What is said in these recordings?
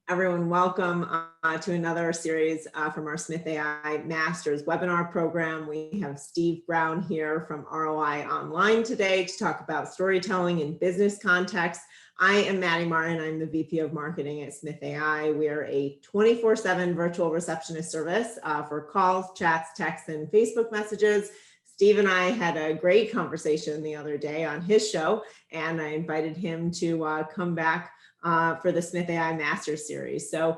Everyone, welcome to another series from our Smith.ai Masters webinar program. We have Steve Brown here from ROI Online today to talk about storytelling in business context. I am Maddy Martin. I'm the VP of Marketing at Smith.ai. We are a 24/7 virtual receptionist service for calls, chats, texts, and Facebook messages. Steve and I had a great conversation the other day on his show, and I invited him to come back for the Smith.ai Master Series. So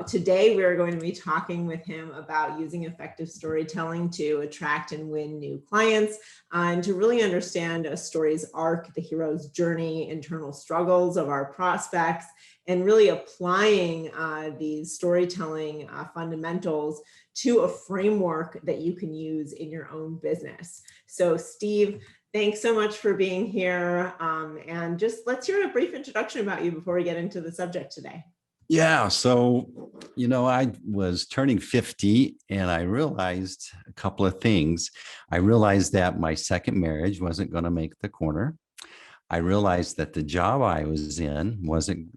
today we're going to be talking with him about using effective storytelling to attract and win new clients and to really understand a story's arc, the hero's journey, internal struggles of our prospects, and really applying these storytelling fundamentals to a framework that you can use in your own business. So Steve, thanks so much for being here. And just let's hear a brief introduction about you before we get into the subject today. Yeah. So, I was turning 50 and I realized a couple of things. I realized that my second marriage wasn't going to make the corner. I realized that the job I was in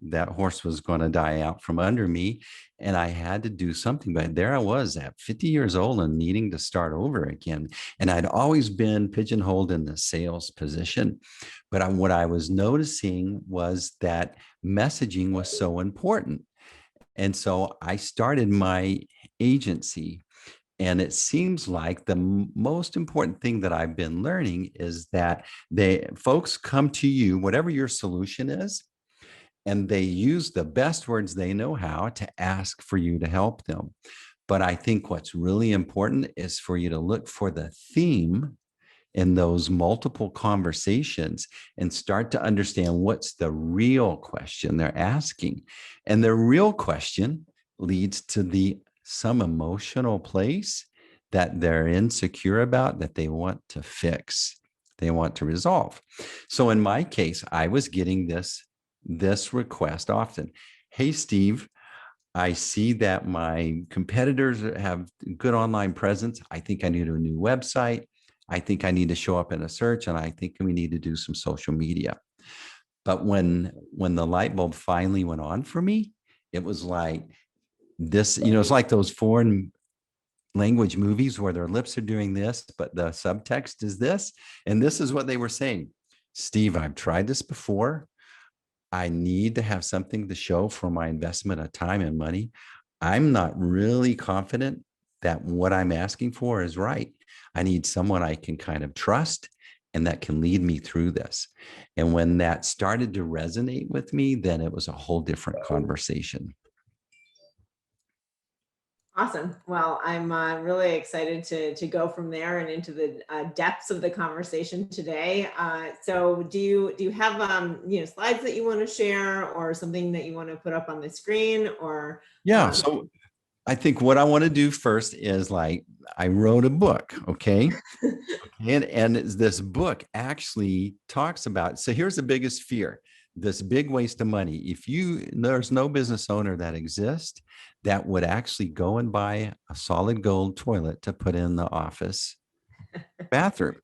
that horse was going to die out from under me. And I had to do something. But there I was at 50 years old and needing to start over again. And I'd always been pigeonholed in the sales position. But what I was noticing was that messaging was so important. And so I started my agency. And it seems like the most important thing that I've been learning is that folks come to you, whatever your solution is, and they use the best words they know how to ask for you to help them. But I think what's really important is for you to look for the theme in those multiple conversations and start to understand what's the real question they're asking. And the real question leads to some emotional place that they're insecure about that they want to fix, they want to resolve. So in my case, I was getting this request often. Hey, Steve, I see that my competitors have good online presence. I think I need a new website. I think I need to show up in a search, and I think we need to do some social media. But when the light bulb finally went on for me, it was like this, it's like those foreign language movies where their lips are doing this, but the subtext is this. And this is what they were saying. Steve, I've tried this before. I need to have something to show for my investment of time and money. I'm not really confident that what I'm asking for is right. I need someone I can kind of trust and that can lead me through this. And when that started to resonate with me, then it was a whole different conversation. Awesome. Well, I'm really excited to go from there and into the depths of the conversation today. So do you have slides that you want to share or something that you want to put up on the screen or? Yeah. So I think what I want to do first is I wrote a book. Okay. And this book actually talks about, so here's the biggest fear, this big waste of money. There's no business owner that exists that would actually go and buy a solid gold toilet to put in the office bathroom.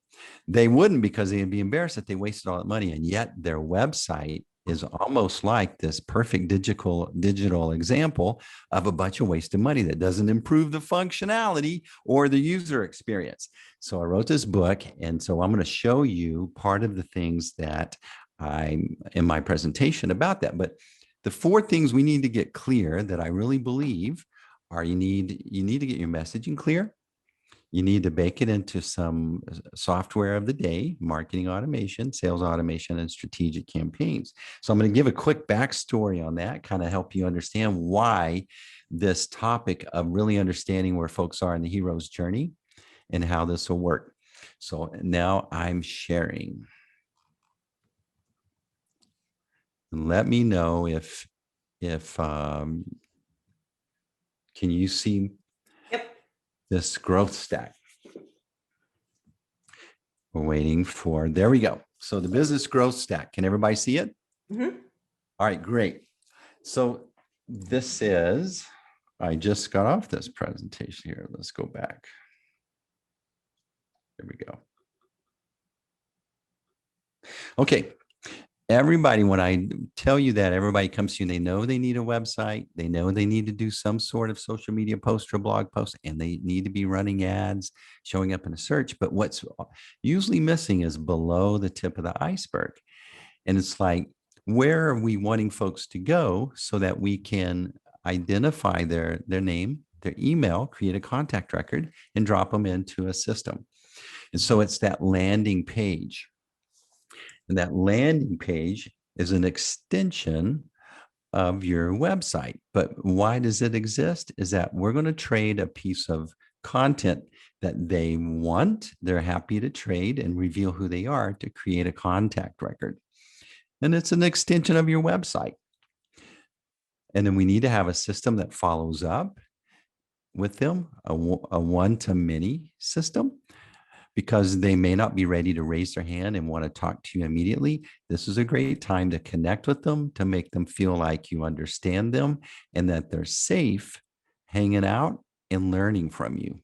They wouldn't, because they'd be embarrassed that they wasted all that money. And yet their website is almost like this perfect digital example of a bunch of wasted money that doesn't improve the functionality or the user experience. So I wrote this book, and so I'm going to show you part of the things that I'm in my presentation about that. But the four things we need to get clear that I really believe are you need to get your messaging clear. You need to bake it into some software of the day, marketing automation, sales automation, and strategic campaigns. So I'm going to give a quick backstory on that, kind of help you understand why this topic of really understanding where folks are in the hero's journey and how this will work. So now I'm sharing. And let me know if can you see this growth stack? We're waiting for, there we go. So the business growth stack, can everybody see it? Mm-hmm. All right, great. So this is, I just got off this presentation here. Let's go back. There we go. Okay. everybody, when I tell you that, everybody comes to you, they know they need a website, they know they need to do some sort of social media post or blog post, and they need to be running ads, showing up in a search. But what's usually missing is below the tip of the iceberg. And it's like, where are we wanting folks to go so that we can identify their name, their email, create a contact record, and drop them into a system? And so it's that landing page. And that landing page is an extension of your website. But why does it exist? Is that we're going to trade a piece of content that they want, they're happy to trade and reveal who they are to create a contact record. And it's an extension of your website. And then we need to have a system that follows up with them, a one-to-many system, because they may not be ready to raise their hand and want to talk to you immediately. This is a great time to connect with them, to make them feel like you understand them and that they're safe hanging out and learning from you.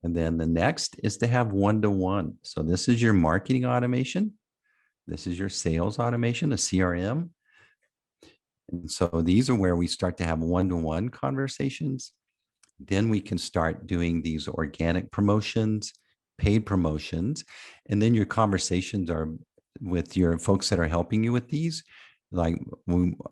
And then the next is to have one-to-one. So this is your marketing automation. This is your sales automation, a CRM. And so these are where we start to have one-to-one conversations. Then we can start doing these organic promotions, paid promotions, and then your conversations are with your folks that are helping you with these. Like,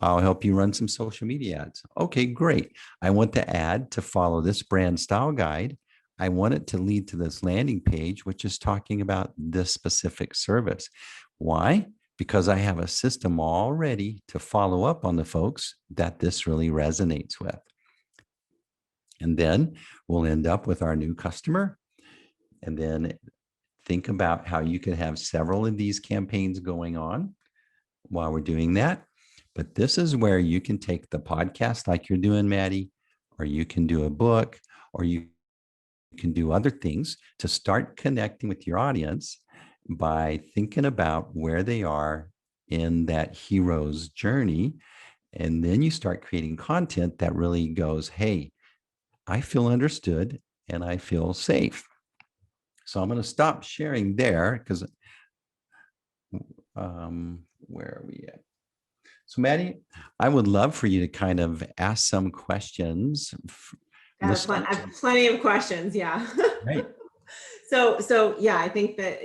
I'll help you run some social media ads. Okay, great. I want the ad to follow this brand style guide. I want it to lead to this landing page, which is talking about this specific service. Why? Because I have a system all ready to follow up on the folks that this really resonates with. And then we'll end up with our new customer. And then think about how you can have several of these campaigns going on while we're doing that. But this is where you can take the podcast like you're doing, Maddy, or you can do a book, or you can do other things to start connecting with your audience by thinking about where they are in that hero's journey. And then you start creating content that really goes, hey, I feel understood and I feel safe. So I'm going to stop sharing there because where are we at? So Maddy, I would love for you to kind of ask some questions. I have plenty of questions. Yeah. Right. So yeah, I think that,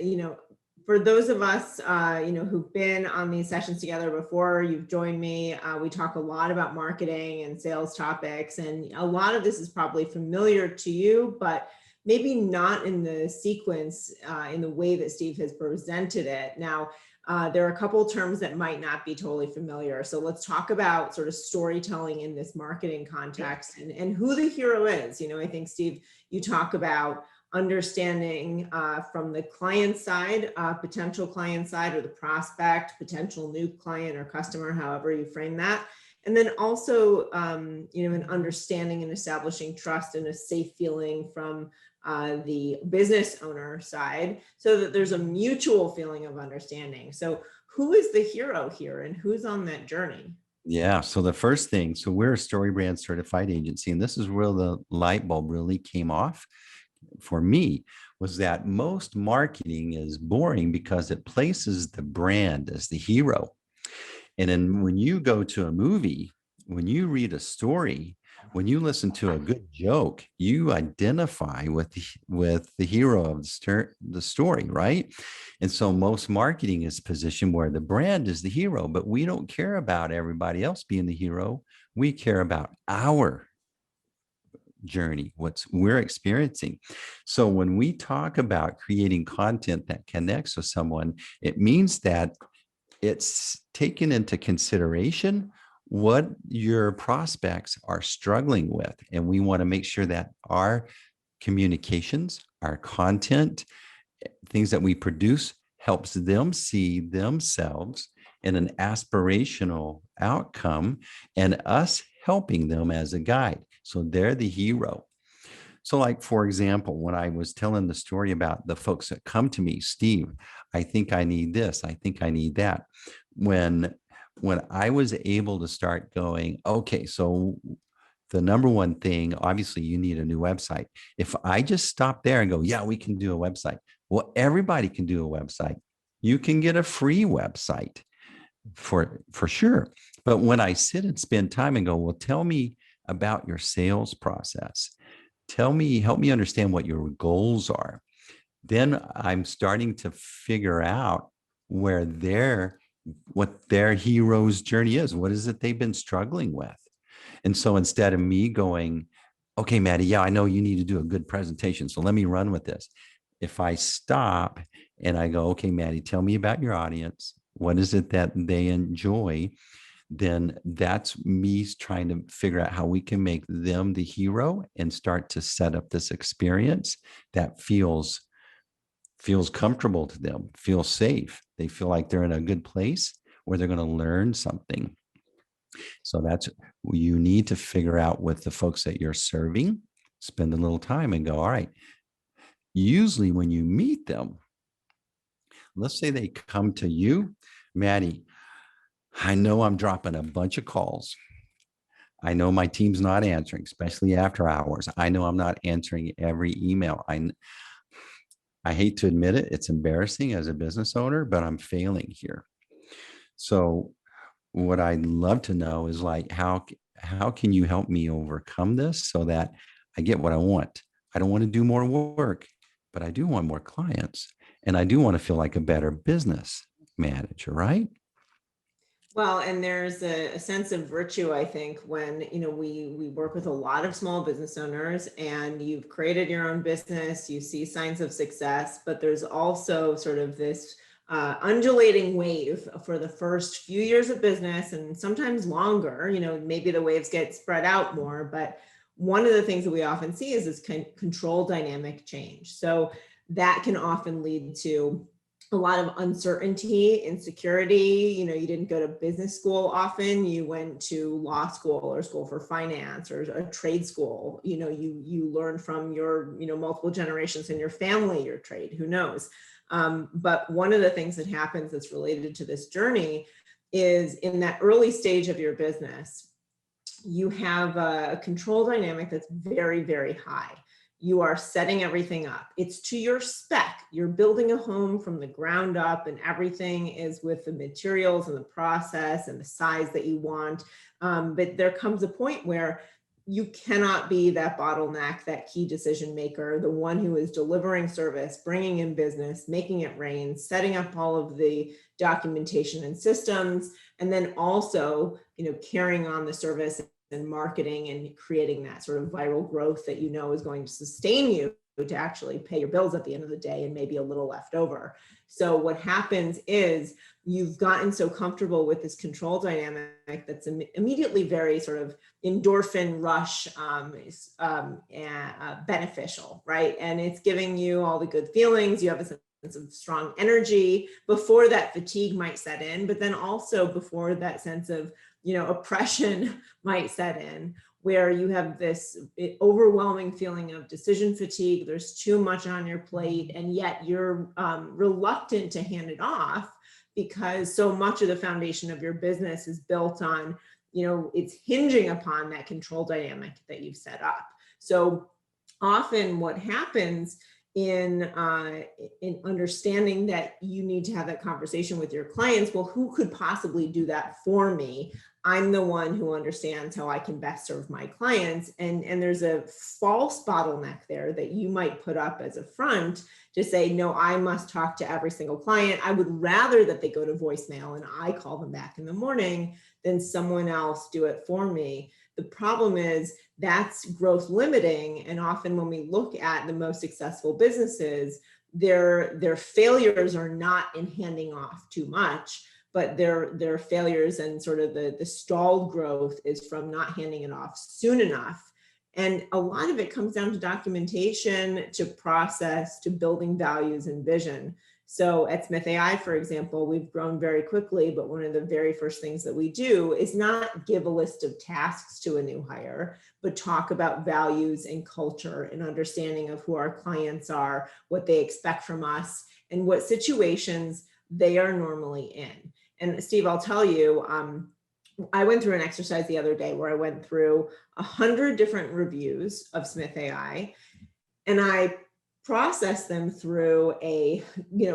for those of us, who've been on these sessions together before, you've joined me, we talk a lot about marketing and sales topics, and a lot of this is probably familiar to you, but maybe not in the sequence, in the way that Steve has presented it. Now, there are a couple of terms that might not be totally familiar. So let's talk about sort of storytelling in this marketing context and who the hero is. I think, Steve, you talk about understanding from the client side, potential client side, or the prospect, potential new client or customer, however you frame that. And then also, an understanding and establishing trust and a safe feeling from the business owner side, so that there's a mutual feeling of understanding. So who is the hero here and who's on that journey? Yeah. So the first thing, so we're a StoryBrand certified agency, and this is where the light bulb really came off for me, was that most marketing is boring because it places the brand as the hero. And then when you go to a movie, when you read a story, when you listen to a good joke, you identify with the hero of the story, right? And so most marketing is positioned where the brand is the hero, but we don't care about everybody else being the hero. We care about our journey, what we're experiencing. So when we talk about creating content that connects with someone, it means that it's taken into consideration what your prospects are struggling with. And we want to make sure that our communications, our content, things that we produce helps them see themselves in an aspirational outcome and us helping them as a guide. So they're the hero. So like, for example, when I was telling the story about the folks that come to me, Steve, I think I need this, I think I need that. When I was able to start going, okay, so the number one thing, obviously you need a new website. If I just stop there and go, yeah, we can do a website. Well, everybody can do a website. You can get a free website. for sure. But when I sit and spend time and go, well, tell me about your sales process. Tell me, help me understand what your goals are. Then I'm starting to figure out where what their hero's journey is. What is it they've been struggling with? And so instead of me going, okay, Maddy, yeah, I know you need to do a good presentation, so let me run with this. If I stop and I go, okay, Maddy, tell me about your audience. What is it that they enjoy? Then that's me trying to figure out how we can make them the hero and start to set up this experience that feels comfortable to them, feels safe. They feel like they're in a good place where they're going to learn something. So that's, you need to figure out with the folks that you're serving, spend a little time and go, all right, usually when you meet them, let's say they come to you, Maddy, I know I'm dropping a bunch of calls. I know my team's not answering, especially after hours. I know I'm not answering every email. I hate to admit it, it's embarrassing as a business owner, but I'm failing here. So what I'd love to know is like, how can you help me overcome this so that I get what I want? I don't want to do more work, but I do want more clients. And I do want to feel like a better business manager, right? Well, and there's a sense of virtue, I think, when, we work with a lot of small business owners and you've created your own business, you see signs of success, but there's also sort of this undulating wave for the first few years of business and sometimes longer. Maybe the waves get spread out more, but one of the things that we often see is this control dynamic change. So that can often lead to a lot of uncertainty, insecurity. You didn't go to business school often. You went to law school or school for finance or a trade school. You learned from your, multiple generations in your family, your trade, who knows? But one of the things that happens that's related to this journey is in that early stage of your business, you have a control dynamic that's very, very high. You are setting everything up. It's to your spec. You're building a home from the ground up and everything is with the materials and the process and the size that you want. But there comes a point where you cannot be that bottleneck, that key decision maker, the one who is delivering service, bringing in business, making it rain, setting up all of the documentation and systems, and then also, carrying on the service and marketing and creating that sort of viral growth that is going to sustain you to actually pay your bills at the end of the day and maybe a little left over. So what happens is you've gotten so comfortable with this control dynamic that's immediately very sort of endorphin rush beneficial, right? And it's giving you all the good feelings. You have a sense of strong energy before that fatigue might set in, but then also before that sense of oppression might set in, where you have this overwhelming feeling of decision fatigue. There's too much on your plate, and yet you're reluctant to hand it off because so much of the foundation of your business is built on, it's hinging upon that control dynamic that you've set up. So often what happens in understanding that you need to have that conversation with your clients, well, who could possibly do that for me? I'm the one who understands how I can best serve my clients. And there's a false bottleneck there that you might put up as a front to say, no, I must talk to every single client. I would rather that they go to voicemail and I call them back in the morning than someone else do it for me. The problem is that's growth limiting. And often when we look at the most successful businesses, their failures are not in handing off too much, but their failures and sort of the stalled growth is from not handing it off soon enough. And a lot of it comes down to documentation, to process, to building values and vision. So at Smith.ai, for example, we've grown very quickly, but one of the very first things that we do is not give a list of tasks to a new hire, but talk about values and culture and understanding of who our clients are, what they expect from us, and what situations they are normally in. And Steve, I'll tell you, I went through an exercise the other day where I went through 100 different reviews of Smith.ai, and I process them through a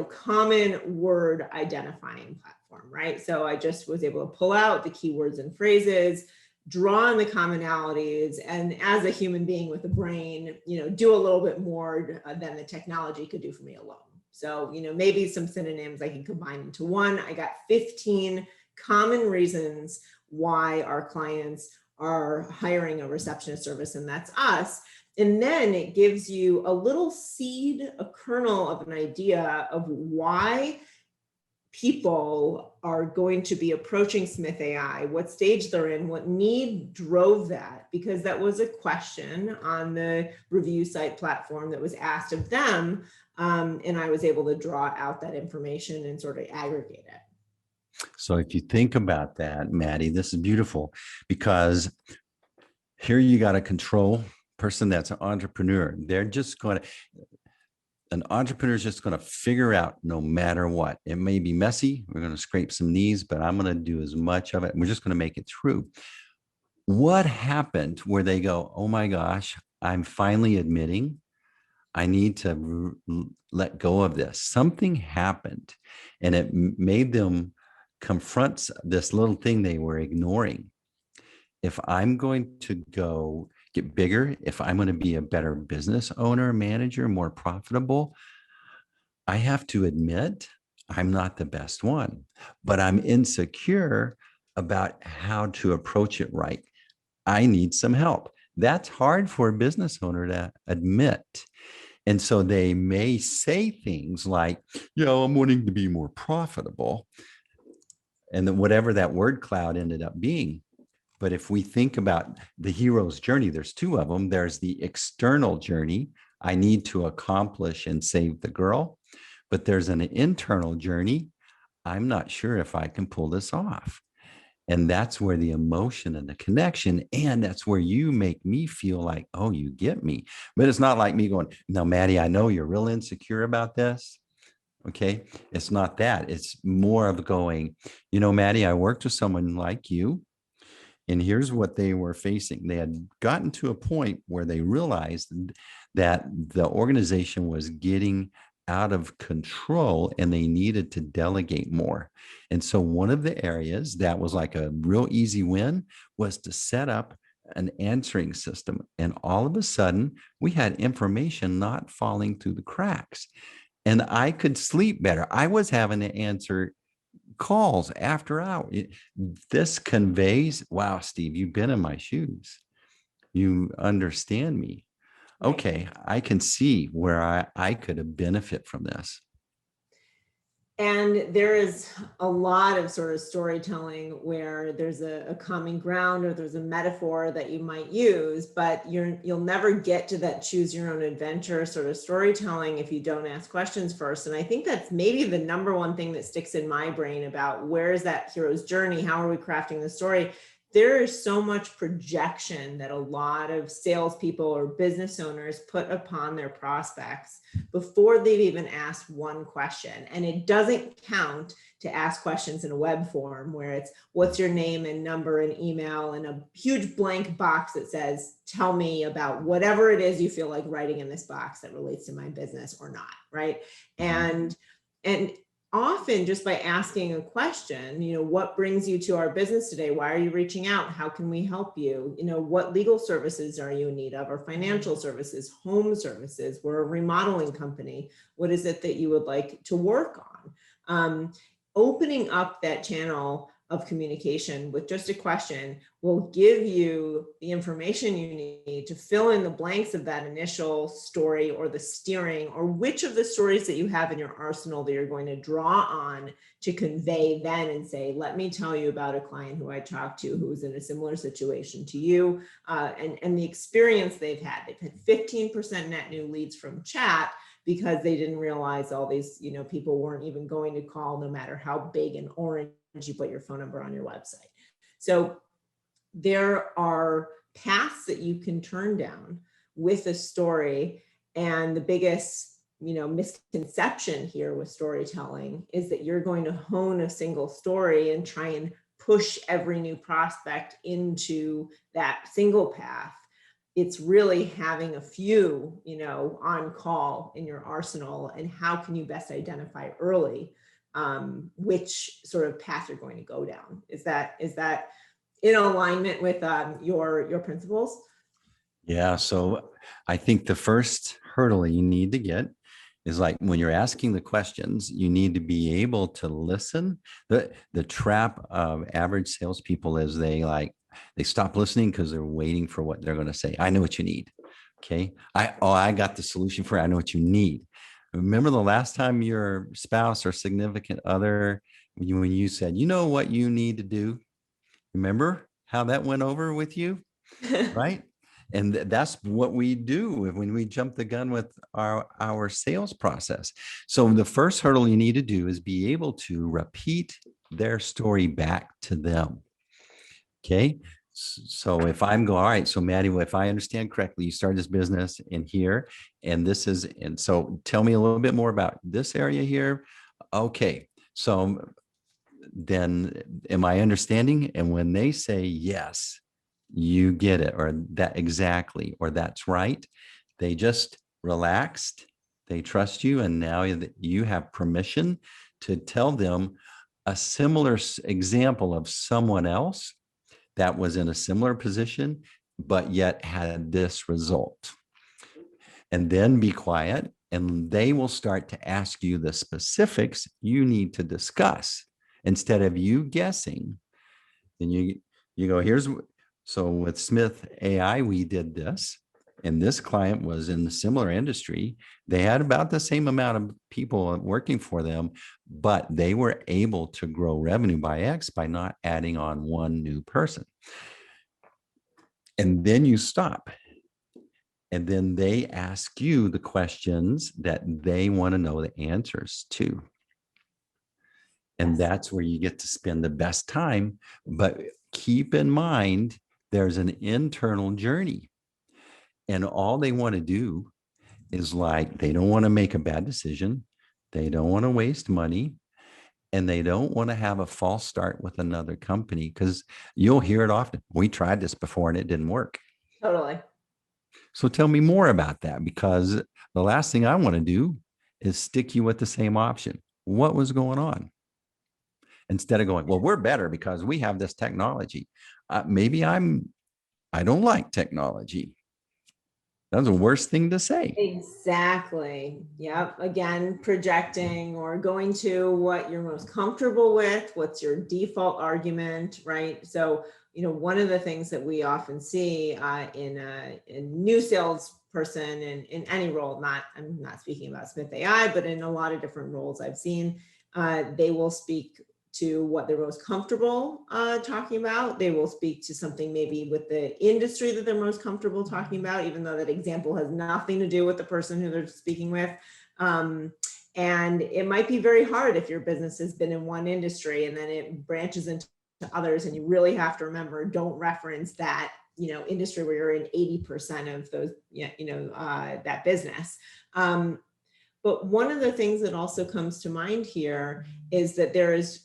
common word identifying platform, right? So I just was able to pull out the keywords and phrases, draw on the commonalities, and as a human being with a brain, do a little bit more than the technology could do for me alone. So, maybe some synonyms I can combine into one. I got 15 common reasons why our clients are hiring a receptionist service, and that's us. And then it gives you a little seed, a kernel of an idea of why people are going to be approaching Smith.ai, what stage they're in, what need drove that, because that was a question on the review site platform that was asked of them. And I was able to draw out that information and sort of aggregate it. So if you think about that, Maddy, this is beautiful, because here you got a control person that's an entrepreneur. An entrepreneur is just going to figure out no matter what. It may be messy. We're going to scrape some knees, but I'm going to do as much of it. We're just going to make it through. What happened where they go, oh my gosh, I'm finally admitting I need to let go of this. Something happened, and it made them confront this little thing they were ignoring. If I'm going to go get bigger, if I'm going to be a better business owner, manager, more profitable, I have to admit I'm not the best one, but I'm insecure about how to approach it right. I need some help. That's hard for a business owner to admit. And so they may say things like, I'm wanting to be more profitable. And then whatever that word cloud ended up being. But if we think about the hero's journey, there's two of them. There's the external journey. I need to accomplish and save the girl. But there's an internal journey. I'm not sure if I can pull this off. And that's where the emotion and the connection, and that's where you make me feel like, oh, you get me. But it's not like me going, no, Maddy, I know you're real insecure about this. Okay. It's not that. It's more of going, Maddy, I worked with someone like you, and here's what they were facing. They had gotten to a point where they realized that the organization was getting out of control and they needed to delegate more. And so one of the areas that was like a real easy win was to set up an answering system. And all of a sudden, we had information not falling through the cracks. And I could sleep better. I was having to answer calls after hours. This conveys, wow, Steve, you've been in my shoes. You understand me. Okay, I can see where I could have benefit from this. And there is a lot of sort of storytelling where there's a common ground or there's a metaphor that you might use, but you'll never get to that choose your own adventure sort of storytelling if you don't ask questions first. And I think that's maybe the number one thing that sticks in my brain about where is that hero's journey? How are we crafting the story? There is so much projection that a lot of salespeople or business owners put upon their prospects before they've even asked one question. And it doesn't count to ask questions in a web form where it's what's your name and number and email and a huge blank box that says, tell me about whatever it is you feel like writing in this box that relates to my business or not, right? And often just by asking a question, what brings you to our business today? Why are you reaching out? How can we help you? What legal services are you in need of? Or financial services, home services? We're a remodeling company. What is it that you would like to work on? Opening up that channel of communication with just a question will give you the information you need to fill in the blanks of that initial story or the steering or which of the stories that you have in your arsenal that you're going to draw on to convey then and say, let me tell you about a client who I talked to who was in a similar situation to you and the experience they've had. They've had 15% net new leads from chat because they didn't realize all these, people weren't even going to call no matter how big and orange you put your phone number on your website. So there are paths that you can turn down with a story. And the biggest, misconception here with storytelling is that you're going to hone a single story and try and push every new prospect into that single path. it's really having a few, on call in your arsenal, and how can you best identify early which sort of path you're going to go down. Is that in alignment with your principles? Yeah. So I think the first hurdle you need to get is like when you're asking the questions, you need to be able to listen. The trap of average salespeople is they stop listening because they're waiting for what they're going to say. I know what you need. Okay. I got the solution for it. I know what you need. Remember the last time your spouse or significant other, when you said, you know what you need to do? Remember how that went over with you? Right. And that's what we do when we jump the gun with our sales process. So the first hurdle you need to do is be able to repeat their story back to them. Okay. So if I'm going, all right, so Maddy, if I understand correctly, you started this business in here, and this is, and so tell me a little bit more about this area here. Okay. So then am I understanding? And when they say yes, you get it, or that exactly, or that's right, they just relaxed, they trust you, and now you have permission to tell them a similar example of someone else that was in a similar position, but yet had this result. And then be quiet, and they will start to ask you the specifics you need to discuss. Instead of you guessing, then you go, so with Smith.ai, we did this, and this client was in a similar industry. They had about the same amount of people working for them, but they were able to grow revenue by X by not adding on one new person. And then you stop. And then they ask you the questions that they want to know the answers to. And that's where you get to spend the best time. But keep in mind, there's an internal journey. And all they want to do is they don't want to make a bad decision. They don't want to waste money. And they don't want to have a false start with another company, because you'll hear it often. We tried this before and it didn't work. Totally. So tell me more about that, because the last thing I want to do is stick you with the same option. What was going on? Instead of going, well, we're better because we have this technology. Maybe I don't like technology. That's the worst thing to say. Exactly. Yep. Again, projecting or going to what you're most comfortable with, what's your default argument, right? So, one of the things that we often see in a new salesperson in any role, I'm not speaking about Smith.ai, but in a lot of different roles I've seen, they will speak to what they're most comfortable talking about. They will speak to something maybe with the industry that they're most comfortable talking about, even though that example has nothing to do with the person who they're speaking with. And it might be very hard if your business has been in one industry and then it branches into others, and you really have to remember, don't reference that industry where you're in 80% of those, that business. But one of the things that also comes to mind here is that there is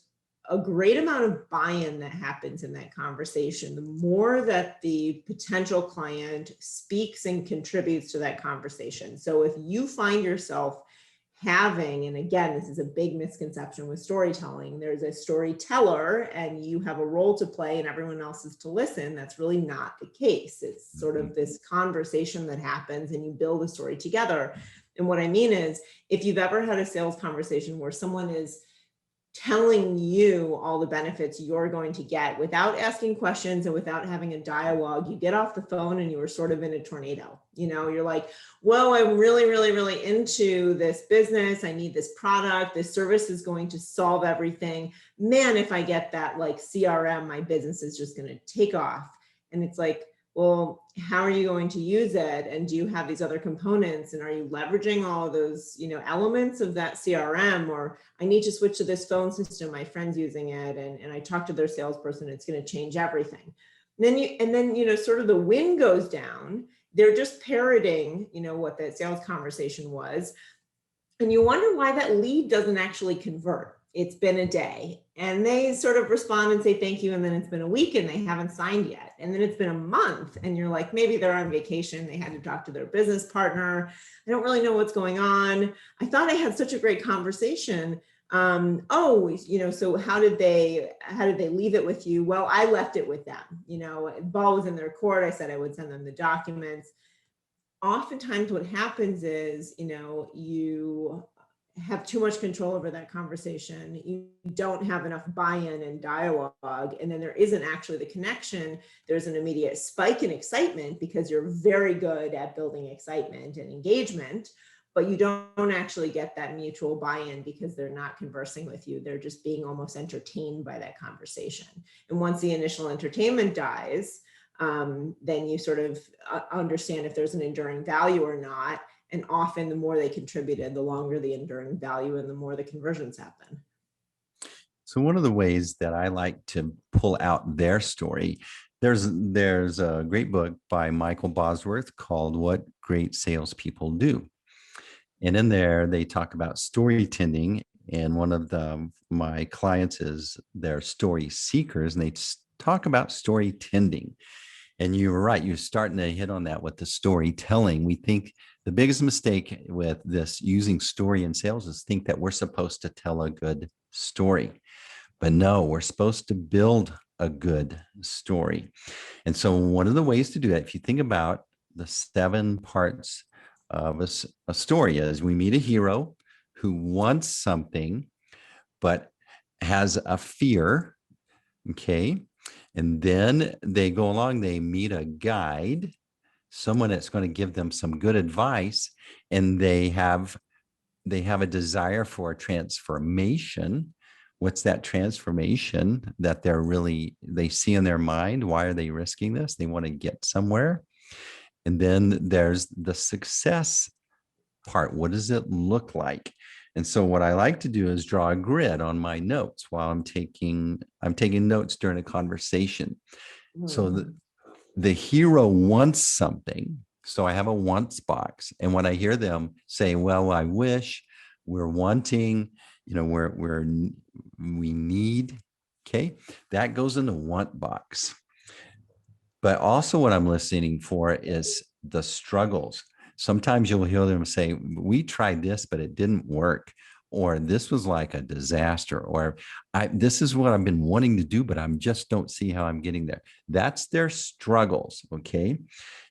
a great amount of buy-in that happens in that conversation. The more that the potential client speaks and contributes to that conversation. So if you find yourself having, and again, this is a big misconception with storytelling, there's a storyteller and you have a role to play and everyone else is to listen. That's really not the case. It's sort of this conversation that happens and you build a story together. And what I mean is, if you've ever had a sales conversation where someone is telling you all the benefits you're going to get without asking questions and without having a dialogue, you get off the phone and you were sort of in a tornado. You're like, whoa, I'm really, really, really into this business. I need this product. This service is going to solve everything. Man, if I get that CRM, my business is just going to take off. And it's like, well, how are you going to use it? And do you have these other components? And are you leveraging all of those, elements of that CRM? Or I need to switch to this phone system. My friend's using it, and I talked to their salesperson. It's going to change everything. And then sort of the wind goes down. They're just parroting, what that sales conversation was. And you wonder why that lead doesn't actually convert. it's been a day, and they sort of respond and say thank you, and then it's been a week and they haven't signed yet, and then it's been a month and you're like, maybe they're on vacation, they had to talk to their business partner, I don't really know what's going on, I thought I had such a great conversation. Oh, so how did they leave it with you? Well, I left it with them, ball was in their court, I said I would send them the documents. Oftentimes what happens is, you have too much control over that conversation. You don't have enough buy-in and dialogue, and then there isn't actually the connection. There's an immediate spike in excitement because you're very good at building excitement and engagement, but you don't actually get that mutual buy-in because they're not conversing with you. They're just being almost entertained by that conversation. And once the initial entertainment dies, then you sort of understand if there's an enduring value or not. And often the more they contributed, the longer the enduring value and the more the conversions happen. So one of the ways that I like to pull out their story, there's a great book by Michael Bosworth called What Great Salespeople Do. And in there, they talk about storytelling. And one of my clients is their story seekers, and they talk about storytelling. And you're right, you're starting to hit on that with the storytelling. We think the biggest mistake with this using story in sales is think that we're supposed to tell a good story. But no, we're supposed to build a good story. And so one of the ways to do that, if you think about the 7 parts of a story, is we meet a hero who wants something, but has a fear, okay? And then they go along, they meet a guide, someone that's going to give them some good advice, and they have a desire for a transformation. What's that transformation that they see in their mind? Why are they risking this? They want to get somewhere. And then there's the success part. What does it look like? And so what I like to do is draw a grid on my notes while I'm taking notes during a conversation. So the hero wants something. So I have a wants box. And when I hear them say, well, I wish, we're wanting, we need, okay, that goes in the want box. But also what I'm listening for is the struggles. Sometimes you'll hear them say, we tried this, but it didn't work. Or this was like a disaster. Or this is what I've been wanting to do, but I just don't see how I'm getting there. That's their struggles. Okay.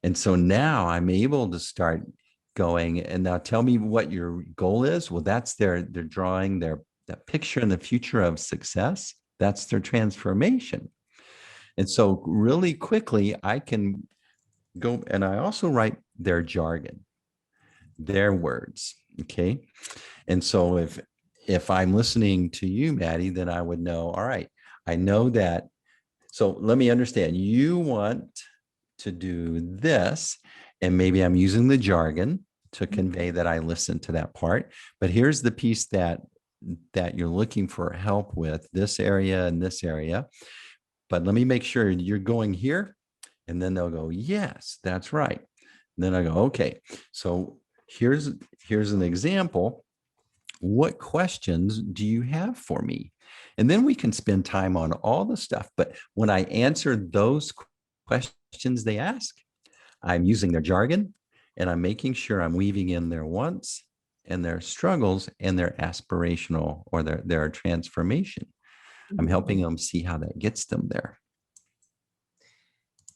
And so now I'm able to start going, and now tell me what your goal is. Well, they're drawing that picture in the future of success. That's their transformation. And so really quickly, I can go, and I also write their jargon, their words. Okay. And so if I'm listening to you, Maddy, then I would know, all right, I know that. So let me understand, you want to do this, and maybe I'm using the jargon to convey that I listened to that part. But here's the piece that you're looking for help with, this area and this area. But let me make sure you're going here. And then they'll go, yes, that's right. And then I go, okay, so here's an example. What questions do you have for me? And then we can spend time on all the stuff. But when I answer those questions they ask, I'm using their jargon, and I'm making sure I'm weaving in their wants and their struggles and their aspirational or their transformation. I'm helping them see how that gets them there.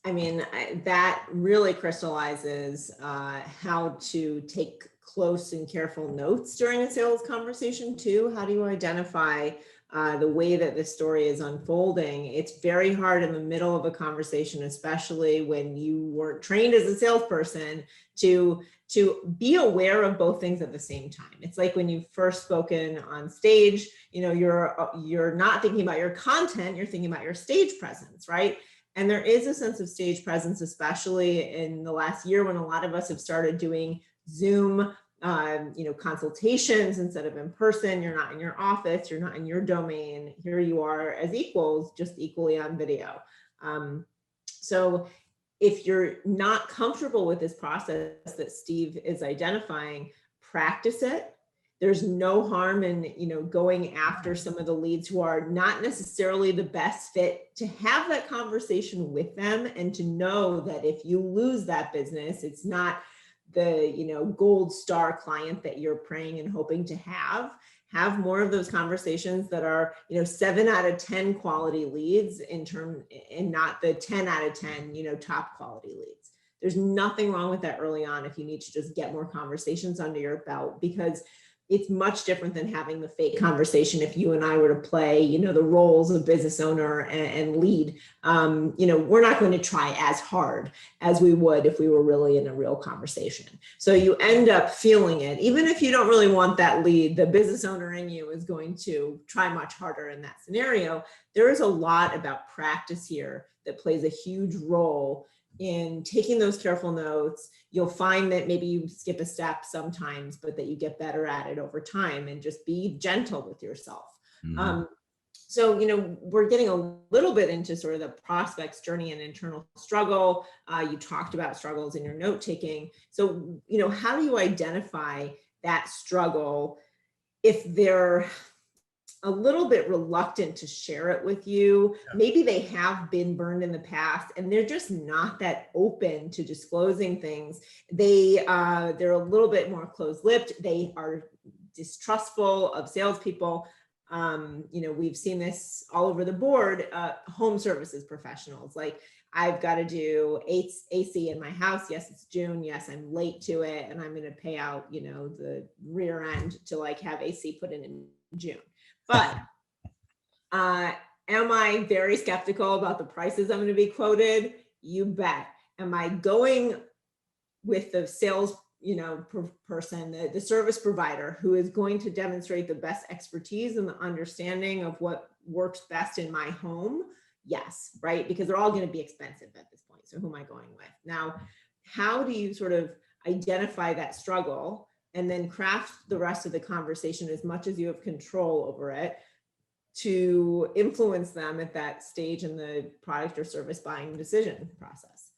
I mean, that really crystallizes how to take close and careful notes during a sales conversation too. How do you identify the way that the story is unfolding? It's very hard in the middle of a conversation, especially when you weren't trained as a salesperson, to be aware of both things at the same time. It's like when you've first spoken on stage, you're not thinking about your content, you're thinking about your stage presence, right? And there is a sense of stage presence, especially in the last year when a lot of us have started doing Zoom, consultations instead of in person. You're not in your office, you're not in your domain. Here you are as equals, just equally on video. So if you're not comfortable with this process that Steve is identifying, practice it. There's no harm in, going after some of the leads who are not necessarily the best fit, to have that conversation with them and to know that if you lose that business, it's not the, gold star client that you're praying and hoping to have more of those conversations that are, 7 out of 10 quality leads and not the 10 out of 10, top quality leads. There's nothing wrong with that early on if you need to just get more conversations under your belt, because it's much different than having the fake conversation. If you and I were to play, the roles of business owner and lead, we're not going to try as hard as we would if we were really in a real conversation. So you end up feeling it. Even if you don't really want that lead, the business owner in you is going to try much harder in that scenario. There is a lot about practice here that plays a huge role in taking those careful notes. You'll find that maybe you skip a step sometimes, but that you get better at it over time, and just be gentle with yourself. So, we're getting a little bit into sort of the prospect's journey and internal struggle. You talked about struggles in your note taking. So, how do you identify that struggle if they're a little bit reluctant to share it with you? Maybe they have been burned in the past and they're just not that open to disclosing things. They're a little bit more closed-lipped. They are distrustful of salespeople. We've seen this all over the board. Home services professionals, like, I've got to do AC in my house. Yes, it's June. Yes, I'm late to it, and I'm going to pay out, the rear end to have AC put in June. But am I very skeptical about the prices I'm going to be quoted? You bet. Am I going with the sales, person, the service provider who is going to demonstrate the best expertise and the understanding of what works best in my home? Yes, right? Because they're all going to be expensive at this point. So who am I going with? Now, how do you sort of identify that struggle and then craft the rest of the conversation as much as you have control over it to influence them at that stage in the product or service buying decision process?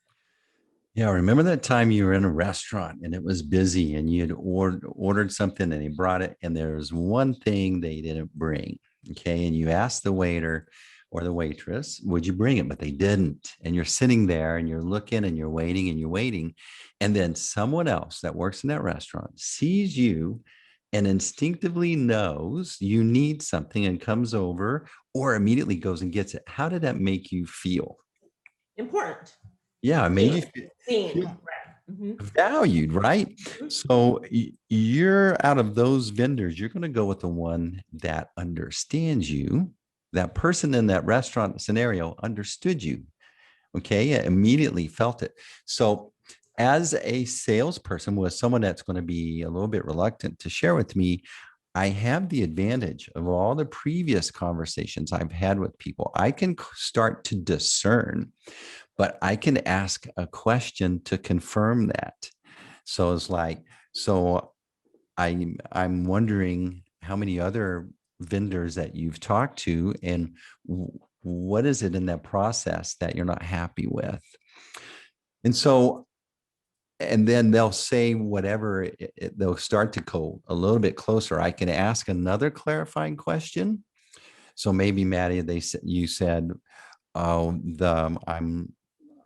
Yeah, remember that time you were in a restaurant and it was busy and you had ordered something and they brought it and there was one thing they didn't bring. Okay. And you asked the waiter or the waitress, would you bring it? But they didn't. And you're sitting there and you're looking and you're waiting and you're waiting. And then someone else that works in that restaurant sees you and instinctively knows you need something and comes over or immediately goes and gets it. How did that make you feel? Important. Yeah, it made you feel valued, right? So you're out of those vendors, you're going to go with the one that understands you. That person in that restaurant scenario understood you. Okay, immediately felt it. So as a salesperson with someone that's going to be a little bit reluctant to share with me, I have the advantage of all the previous conversations I've had with people. I can start to discern, but I can ask a question to confirm that. So it's like, so I'm wondering how many other vendors that you've talked to and what is it in that process that you're not happy with? And so, and then they'll say whatever, they'll start to go a little bit closer. I can ask another clarifying question. So maybe Maddy, you said, oh,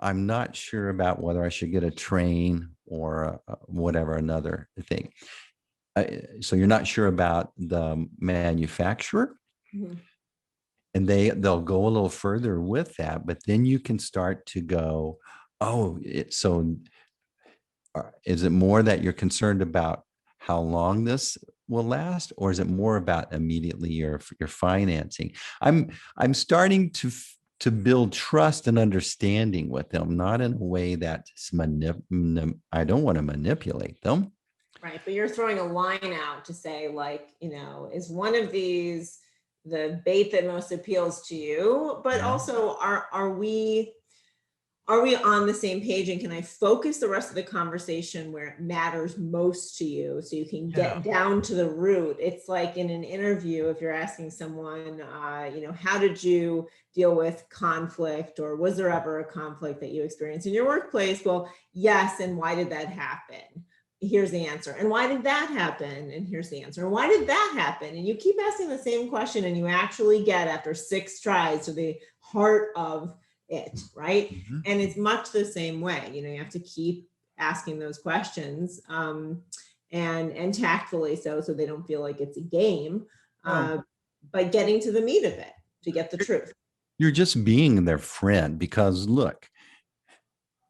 I'm not sure about whether I should get a train or whatever, another thing. So you're not sure about the manufacturer. And they'll go a little further with that, but then you can start to go, oh, is it more that you're concerned about how long this will last, or is it more about immediately your financing? I'm starting to build trust and understanding with them, not in a way that's I don't want to manipulate them. Right, but you're throwing a line out to say, is one of these the bait that most appeals to you? But also, are we on the same page, and can I focus the rest of the conversation where it matters most to you so you can get down to the root? It's like in an interview, if you're asking someone, how did you deal with conflict, or was there ever a conflict that you experienced in your workplace? Well, yes, and why did that happen? here's the answer. And why did that happen? And here's the answer. And why did that happen? And you keep asking the same question, and you actually get, after 6 tries, to the heart of it, right? Mhm. And it's much the same way. You have to keep asking those questions, and tactfully so they don't feel like it's a game, Well, but getting to the meat of it to get the truth. you're just being their friend because look,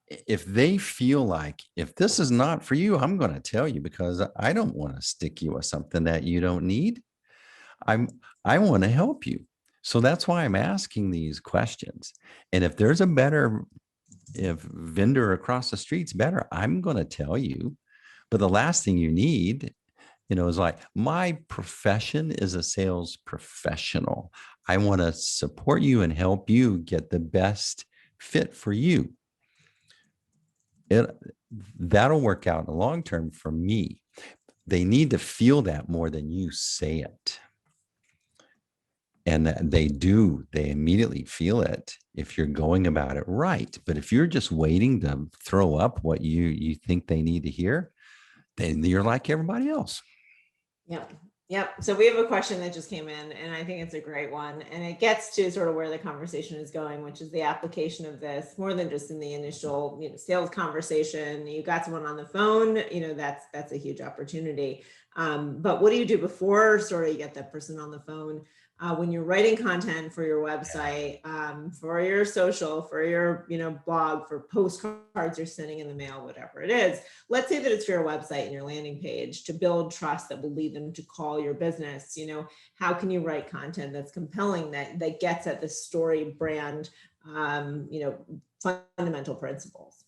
if they feel like if this is not for you, I'm going to tell you because I don't want to stick you with something that you don't need. I'm I want to help you. So that's why I'm asking these questions. And if there's a better if vendor across the street's better, I'm going to tell you. But the last thing you need, is like my profession is a sales professional. I want to support you and help you get the best fit for you. It That'll work out in the long term for me. They need to feel that more than you say it. And they do, they immediately feel it if you're going about it right. But if you're just waiting to throw up what you think they need to hear, then you're like everybody else. Yep. Yep. So we have a question that just came in, and I think it's a great one. And it gets to sort of where the conversation is going, which is the application of this more than just in the initial, sales conversation. You got someone on the phone, that's a huge opportunity. But what do you do before sort of you get that person on the phone? When you're writing content for your website, for your social, for your, blog, for postcards you're sending in the mail, whatever it is. Let's say that it's for your website and your landing page to build trust that will lead them to call your business. How can you write content that's compelling, that gets at the story brand, fundamental principles?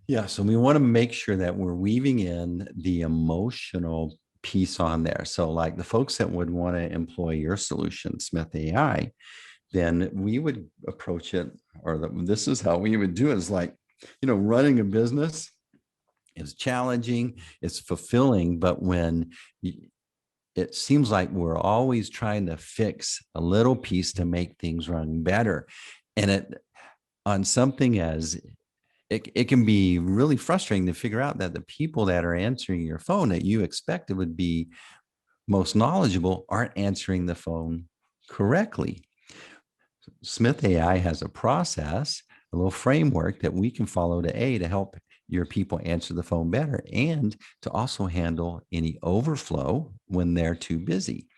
Yeah. So we want to make sure that we're weaving in the emotional piece on there. So like the folks that would want to employ your solution, Smith.ai, then we would approach it, or this is how we would do it, is like, running a business is challenging, it's fulfilling, but when it seems like we're always trying to fix a little piece to make things run better. And it on something as it can be really frustrating to figure out that the people that are answering your phone that you expected would be most knowledgeable aren't answering the phone correctly. Smith AI has a process, a little framework that we can follow to help your people answer the phone better and to also handle any overflow when they're too busy.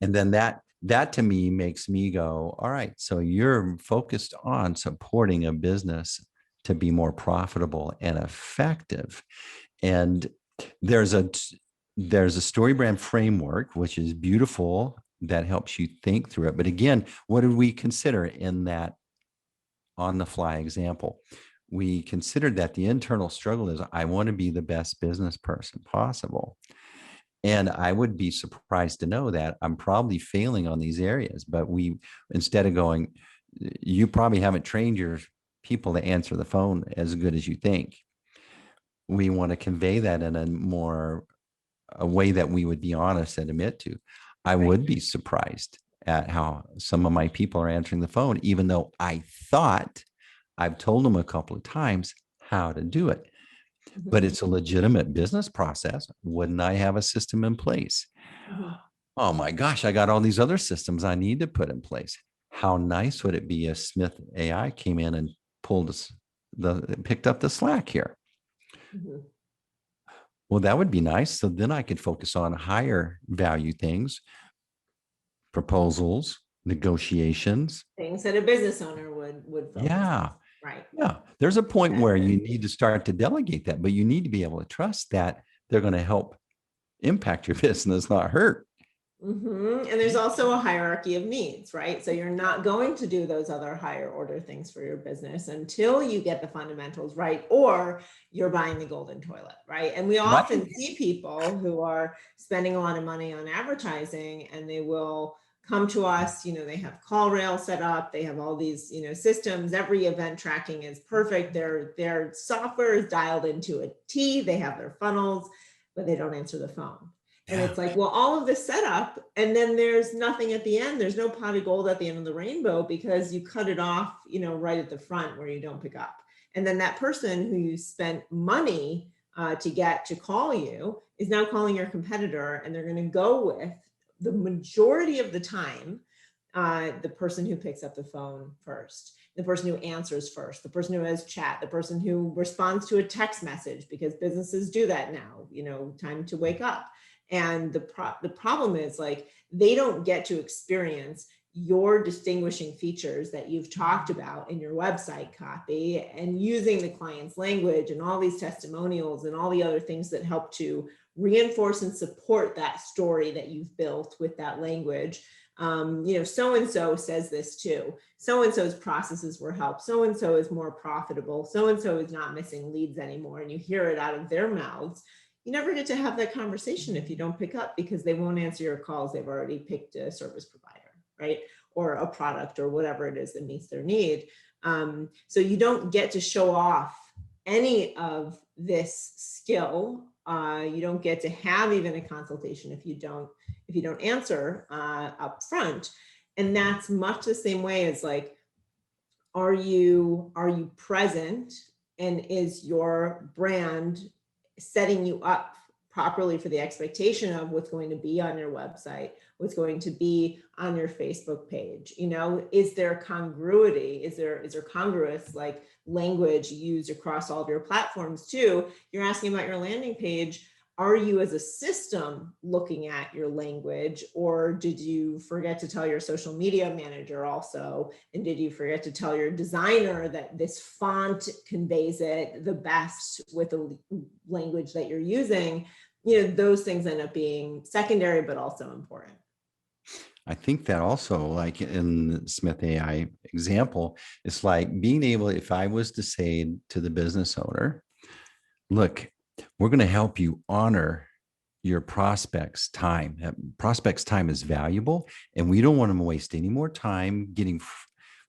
And then that to me makes me go, all right, so you're focused on supporting a business to be more profitable and effective. And there's a story brand framework, which is beautiful, that helps you think through it. But again, what did we consider in that on the fly example? We considered that the internal struggle is I want to be the best business person possible. And I would be surprised to know that I'm probably failing on these areas. But instead of going, you probably haven't trained your people to answer the phone as good as you think. We want to convey that in a way that we would be honest and admit to. I would be surprised at how some of my people are answering the phone, even though I thought I've told them a couple of times how to do it. Mm-hmm. But it's a legitimate business process. Wouldn't I have a system in place? Mm-hmm. Oh my gosh, I got all these other systems I need to put in place. How nice would it be if Smith AI came in and picked up the slack here? Mm-hmm. Well, that would be nice. So then I could focus on higher value things, proposals, negotiations. Things that a business owner would focus on. Yeah. Right. Yeah. There's a point where you need to start to delegate that, but you need to be able to trust that they're going to help impact your business, not hurt. Mm-hmm. And there's also a hierarchy of needs, right? So you're not going to do those other higher order things for your business until you get the fundamentals right, or you're buying the golden toilet, right? And we often see people who are spending a lot of money on advertising, and they will come to us, they have call rail set up, they have all these, systems, every event tracking is perfect. Their software is dialed into a T, they have their funnels, but they don't answer the phone. And it's like, well, all of this setup, and then there's nothing at the end. There's no pot of gold at the end of the rainbow because you cut it off, right at the front where you don't pick up. And then that person who you spent money to get to call you is now calling your competitor, and they're going to go with the majority of the time the person who picks up the phone first, the person who answers first, the person who has chat, the person who responds to a text message, because businesses do that now, time to wake up. And the problem is, like, they don't get to experience your distinguishing features that you've talked about in your website copy, and using the client's language and all these testimonials and all the other things that help to reinforce and support that story that you've built with that language. So-and-so says this too. So-and-so's processes were helped. So-and-so is more profitable. So-and-so is not missing leads anymore. And you hear it out of their mouths. You never get to have that conversation if you don't pick up, because they won't answer your calls. They've already picked a service provider, right? Or a product or whatever it is that meets their need. So you don't get to show off any of this skill. You don't get to have even a consultation if you don't answer up front. And that's much the same way as, like, are you present, and is your brand setting you up properly for the expectation of what's going to be on your website, what's going to be on your Facebook page? Is there congruity? Is there congruous, like, language used across all of your platforms too? You're asking about your landing page. Are you as a system looking at your language, or did you forget to tell your social media manager also? And did you forget to tell your designer that this font conveys it the best with the language that you're using? Those things end up being secondary, but also important. I think that also, like in the Smith.ai example, it's like being able, if I was to say to the business owner, look, we're going to help you honor your prospects' time. Prospects' time is valuable, and we don't want them to waste any more time getting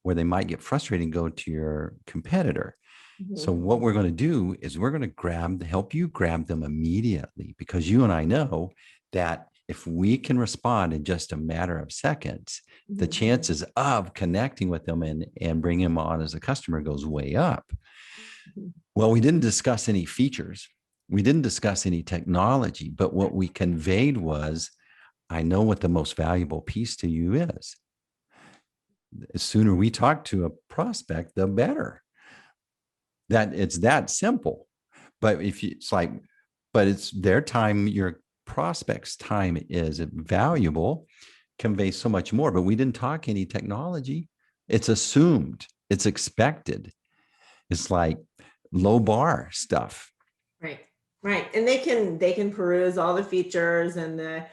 where they might get frustrated and go to your competitor. Mm-hmm. So what we're going to do is we're going to help you grab them immediately, because you and I know that if we can respond in just a matter of seconds, mm-hmm. the chances of connecting with them and bringing them on as a customer goes way up. Mm-hmm. Well, we didn't discuss any features. We didn't discuss any technology, but what we conveyed was, I know what the most valuable piece to you is. The sooner we talk to a prospect, the better. That it's that simple. But it's their time, your prospect's time is valuable, conveys so much more. But we didn't talk any technology. It's assumed, it's expected. It's like low bar stuff. Right. And they can peruse all the features and the,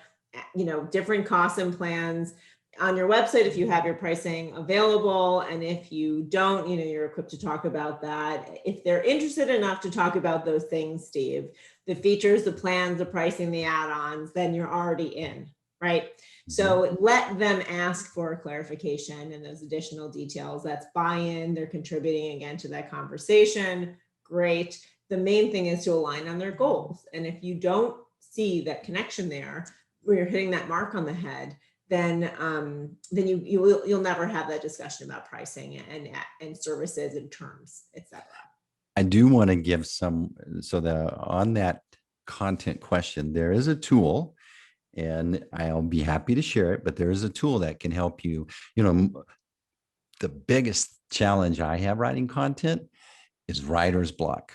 different costs and plans on your website if you have your pricing available. And if you don't, you're equipped to talk about that. If they're interested enough to talk about those things, Steve, the features, the plans, the pricing, the add-ons, then you're already in, right? Mm-hmm. So let them ask for clarification and those additional details. That's buy-in. They're contributing again to that conversation. Great. The main thing is to align on their goals. And if you don't see that connection there, where you're hitting that mark on the head, then you'll never have that discussion about pricing and services and terms, etc. I do want to give on that content question, there is a tool, and I'll be happy to share it, but there is a tool that can help you. The biggest challenge I have writing content is writer's block.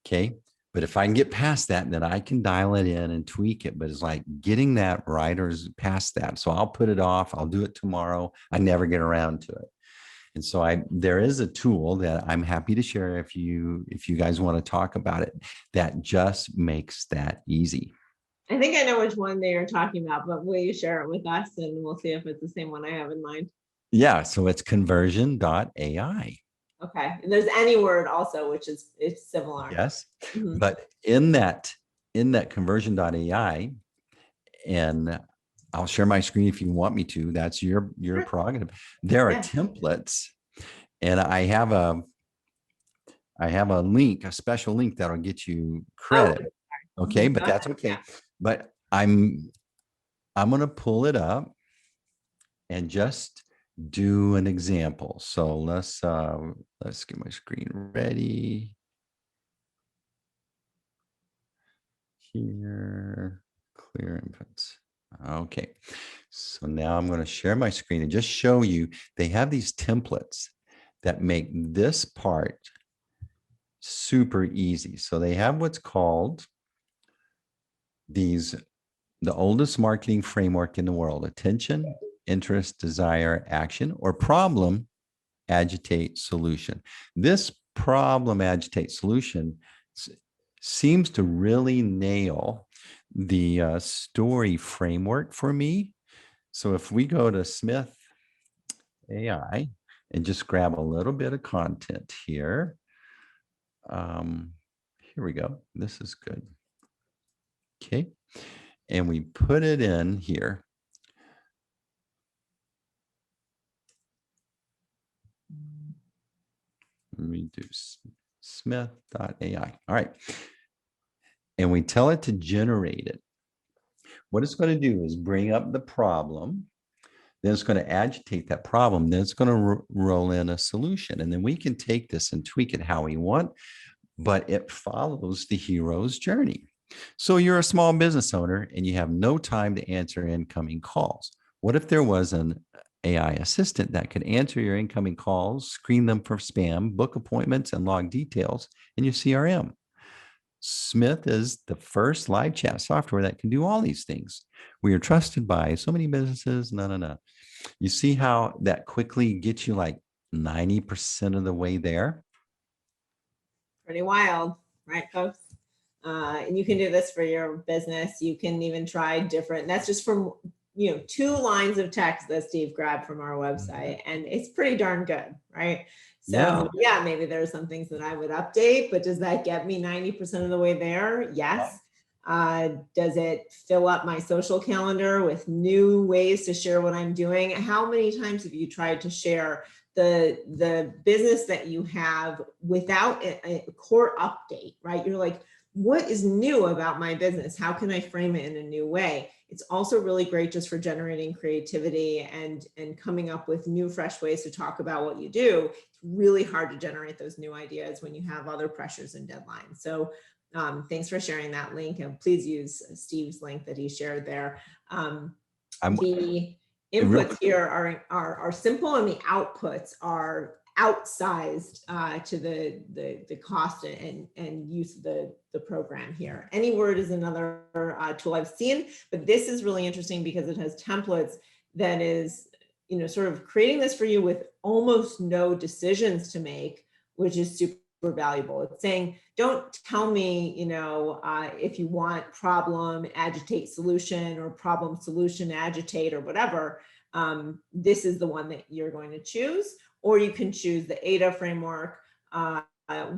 Okay. But if I can get past that, then I can dial it in and tweak it. But it's like getting that writer's past that. So I'll put it off. I'll do it tomorrow. I never get around to it. And so there is a tool that I'm happy to share if you guys want to talk about it, that just makes that easy. I think I know which one they are talking about, but will you share it with us and we'll see if it's the same one I have in mind? Yeah. So it's conversion.ai. Okay. And there's AnyWord also, which is it's similar. Yes. Mm-hmm. But in that conversion.ai, and I'll share my screen if you want me to, that's your prerogative. There are templates, and I have a link, a special link that'll get you credit. Oh, okay, but that's okay. Yeah. But I'm going to pull it up and just do an example. So let's get my screen ready. Here, clear inputs. Okay, so now I'm going to share my screen and just show you, they have these templates that make this part super easy. So they have what's called the oldest marketing framework in the world: attention, interest, desire, action, or problem, agitate, solution. This problem, agitate, solution seems to really nail the story framework for me. So if we go to Smith.ai and just grab a little bit of content here. Here we go. This is good. Okay. And we put it in here. Let me do Smith.ai. All right. And we tell it to generate it. What it's going to do is bring up the problem. Then it's going to agitate that problem. Then it's going to roll in a solution. And then we can take this and tweak it how we want, but it follows the hero's journey. So you're a small business owner and you have no time to answer incoming calls. What if there was an AI assistant that could answer your incoming calls, screen them for spam, book appointments, and log details in your CRM? Smith is the first live chat software that can do all these things. We are trusted by so many businesses. No. You see how that quickly gets you like 90% of the way there? Pretty wild, right, folks? And you can do this for your business. You can even try different, that's just from, 2 lines of text that Steve grabbed from our website, and it's pretty darn good, right? So yeah, maybe there's some things that I would update, but does that get me 90% of the way there? Yes. Does it fill up my social calendar with new ways to share what I'm doing? How many times have you tried to share the business that you have without a core update, right? You're like, what is new about my business? How can I frame it in a new way? It's also really great just for generating creativity and coming up with new, fresh ways to talk about what you do. It's really hard to generate those new ideas when you have other pressures and deadlines. So thanks for sharing that link, and please use Steve's link that he shared there. The inputs here are simple, and the outputs are outsized to the cost and use of the program here. AnyWord is another tool I've seen, but this is really interesting because it has templates that is, sort of creating this for you with almost no decisions to make, which is super valuable. It's saying, don't tell me, if you want problem, agitate, solution, or problem, solution, agitate, or whatever. This is the one that you're going to choose, or you can choose the ADA framework.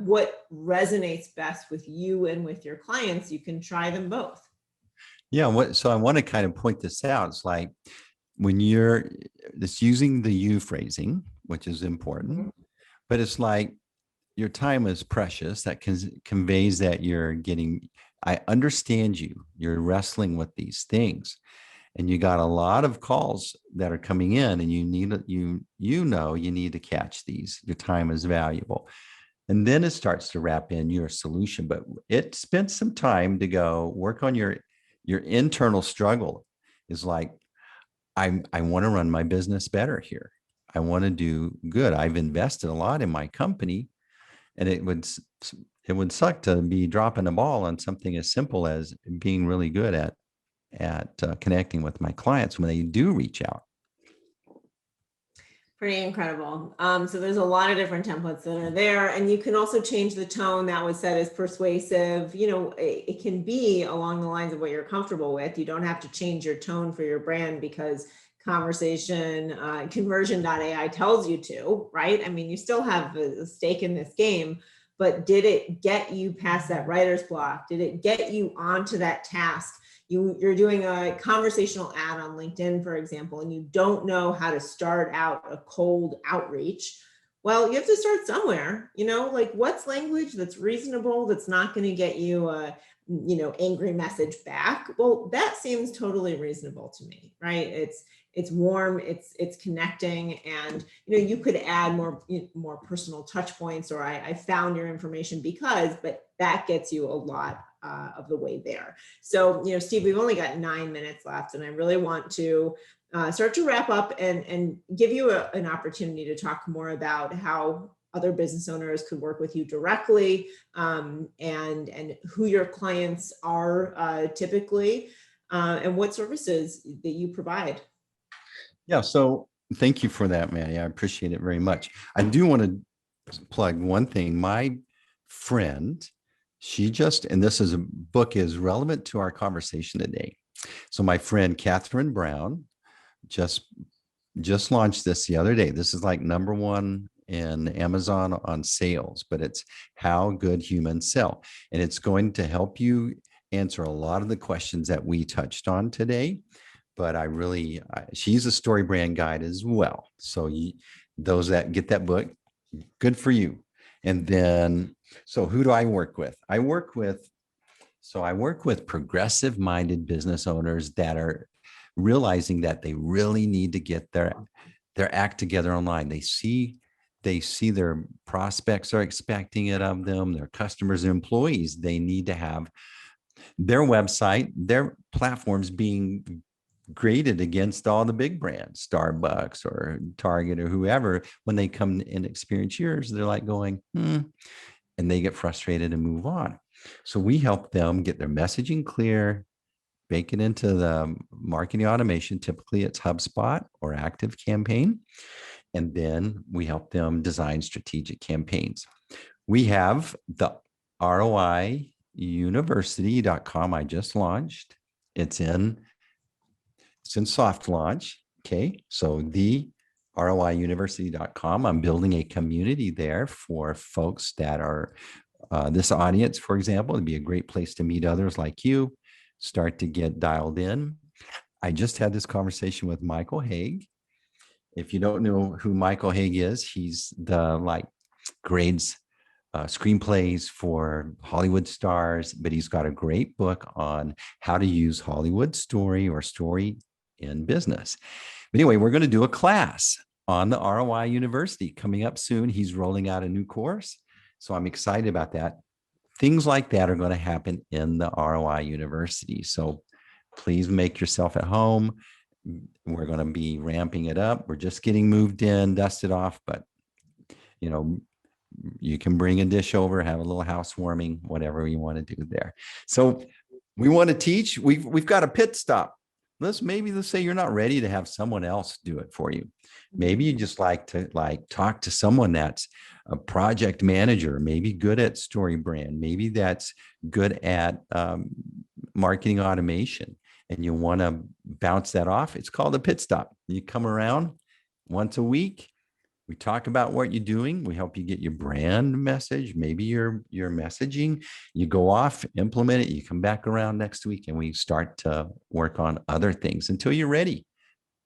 What resonates best with you and with your clients, you can try them both. Yeah, so I want to kind of point this out. It's like when you're just using the you phrasing, which is important, but it's like your time is precious. That conveys that I understand you're wrestling with these things, and you got a lot of calls that are coming in, and you need to catch these. Your time is valuable. And then it starts to wrap in your solution, but it spent some time to go work on your internal struggle. Is like, I want to run my business better here. I want to do good. I've invested a lot in my company, and it would suck to be dropping a ball on something as simple as being really good at connecting with my clients when they do reach out. Pretty incredible. So there's a lot of different templates that are there, and you can also change the tone that was set as persuasive. It can be along the lines of what you're comfortable with. You don't have to change your tone for your brand because conversion.ai tells you to, right? I mean, you still have a stake in this game, but did it get you past that writer's block? Did it get you onto that task? You're doing a conversational ad on LinkedIn, for example, and you don't know how to start out a cold outreach. Well, you have to start somewhere, like what's language that's reasonable, that's not going to get you a, angry message back. Well, that seems totally reasonable to me, right? It's warm, it's connecting, and you could add more personal touch points, or I found your information because, but that gets you a lot of the way there. So, Steve, we've only got 9 minutes left, and I really want to start to wrap up and give you an opportunity to talk more about how other business owners could work with you directly, and who your clients are typically, and what services that you provide. Yeah, so thank you for that, Maddie. I appreciate it very much. I do want to plug one thing. My friend, and this is a book is relevant to our conversation today. So my friend Catherine Brown just launched this the other day. This is like #1 in Amazon on sales, but it's How Good Humans Sell. And it's going to help you answer a lot of the questions that we touched on today. But she's a story brand guide as well. So those that get that book, good for you. And then, so who do I work with? I work with progressive minded business owners that are realizing that they really need to get their act together online. They see their prospects are expecting it of them, their customers and employees. They need to have their website, their platforms being graded against all the big brands, Starbucks or Target or whoever. When they come and experience yours, they're like going, and they get frustrated and move on. So we help them get their messaging clear, bake it into the marketing automation. Typically it's HubSpot or ActiveCampaign. And then we help them design strategic campaigns. We have the ROIuniversity.com I just launched. It's in soft launch. Okay. So the ROIuniversity.com, I'm building a community there for folks that are this audience, for example. It'd be a great place to meet others like you, start to get dialed in. I just had this conversation with Michael Haig. If you don't know who Michael Haig is, he's the grades screenplays for Hollywood stars, but he's got a great book on how to use Hollywood story in business. But anyway, we're going to do a class on the ROI University coming up soon. He's rolling out a new course. So I'm excited about that. Things like that are going to happen in the ROI University. So please make yourself at home. We're going to be ramping it up. We're just getting moved in, dusted off, but you can bring a dish over, have a little housewarming, whatever you want to do there. So we want to teach. We've got a pit stop. Let's say you're not ready to have someone else do it for you. Maybe you just like to talk to someone that's a project manager, maybe good at story brand, maybe that's good at marketing automation, and you want to bounce that off. It's called a pit stop. You come around once a week. We talk about what you're doing. We help you get your brand message, maybe your messaging. You go off, implement it. You come back around next week, and we start to work on other things until you're ready.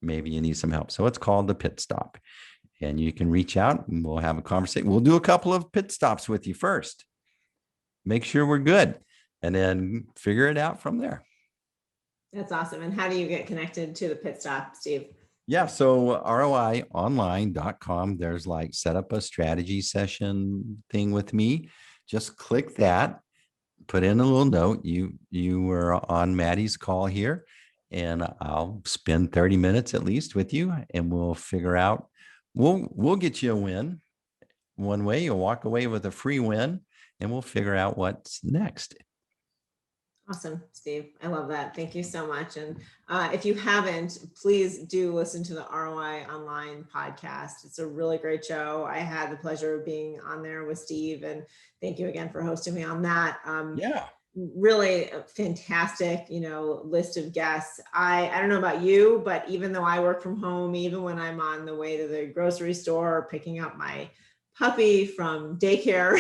Maybe you need some help. So it's called the pit stop. And you can reach out and we'll have a conversation. We'll do a couple of pit stops with you first. Make sure we're good, and then figure it out from there. That's awesome. And how do you get connected to the pit stop, Steve? Yeah. So ROIonline.com, there's set up a strategy session thing with me. Just click that, put in a little note. You were on Maddy's call here, and I'll spend 30 minutes at least with you, and we'll figure out, we'll get you a win one way. You'll walk away with a free win, and we'll figure out what's next. Awesome, Steve. I love that. Thank you so much. And if you haven't, please do listen to the ROI Online podcast. It's a really great show. I had the pleasure of being on there with Steve, and thank you again for hosting me on that. Yeah. Really a fantastic, list of guests. I don't know about you, but even though I work from home, even when I'm on the way to the grocery store or picking up my puppy from daycare,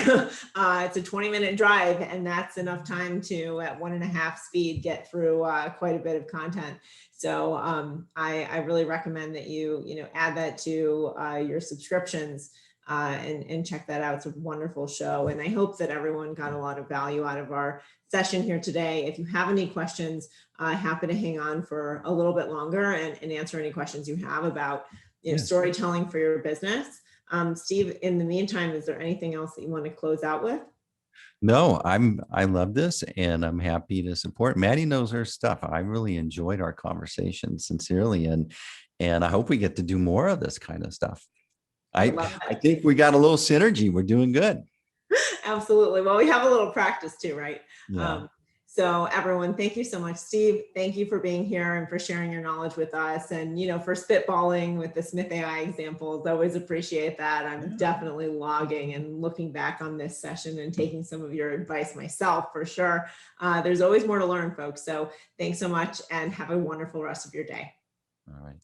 it's a 20-minute drive, and that's enough time to, at 1.5 speed, get through quite a bit of content. So I really recommend that you add that to your subscriptions and check that out. It's a wonderful show, and I hope that everyone got a lot of value out of our session here today. If you have any questions, happy to hang on for a little bit longer and answer any questions you have about storytelling for your business. Steve, in the meantime, is there anything else that you want to close out with? No, I love this and I'm happy to support. Maddie knows her stuff. I really enjoyed our conversation sincerely and I hope we get to do more of this kind of stuff. I I love I it. think we got a little synergy. We're doing good. Absolutely. Well, we have a little practice too, right? Yeah. So everyone, thank you so much. Steve, thank you for being here and for sharing your knowledge with us and, for spitballing with the Smith AI examples. Always appreciate that. I'm definitely logging and looking back on this session and taking some of your advice myself for sure. There's always more to learn, folks. So thanks so much and have a wonderful rest of your day. All right.